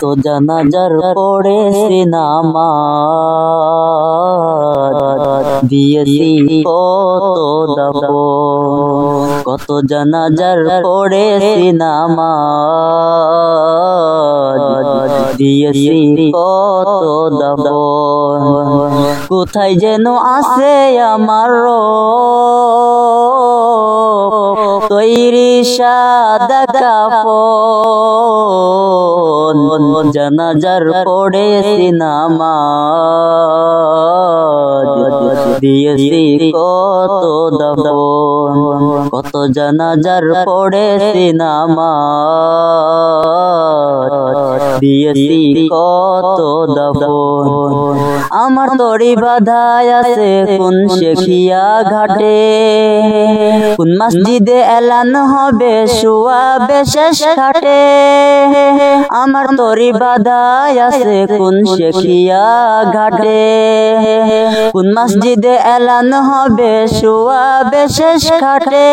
কত জানাজার পড়েছি নামাজ, দিয়েছি কত দাফন। কত জানাজার পড়েছি নামাজ, দিয়েছি কত দাফন। কোথায় যেন আছে আমার তৈরি সাদা কাফন। জানাজার পড়েছি নামাজ, দিয়েছি কত দাফন। কত জানাজার পড়েছি নামাজ, দিয়েছি কত দাফন। আমার তরি বাধায় আছে কোন শেখিয়া ঘাটে, কোন মসজিদে এলান হবে শুয়াবে শেষ খাটে। আমার তরি বাধায় আছে কোন শেখিয়া ঘাটে, কোন মসজিদে এলান হবে শুয়াবে শেষ খাটে।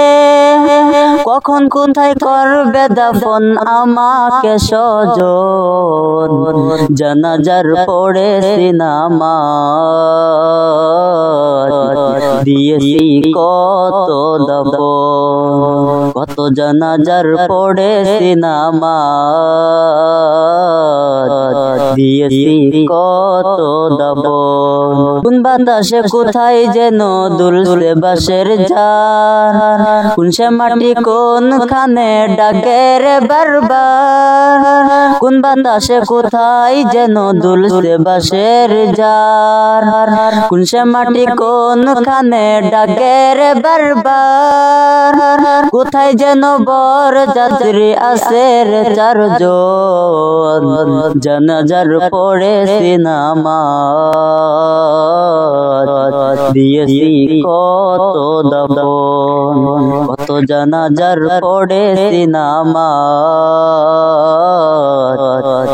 কখন কোথায় করবে দাফন আমাকে স্বজন, জানাজার পড়েছি নামাজ, দিয়েছি কত দাফন। কত জানাজার পড়েছি নামাজ, দিয়েছি কত দাফন। কোন বাতাসে কোথায় যেন দুলছে বাঁশের ঝাড়, কোন সে মাটি কোনখানে ডাকে রে বারবার। কোন বাতাসে কোথায় যেন দুলছে বাঁশের ঝাড়, কোন সে মাটি কোনখানে ডাকে রে বারবার। কোথায় যেন বর যাত্রী আছে রে চারজন, জানাজার পড়েছি নামাজ, দিয়েছি কত দাফন। কত জানাজার পড়েছি নামাজ,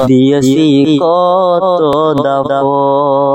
দিয়েছি কত দাফন।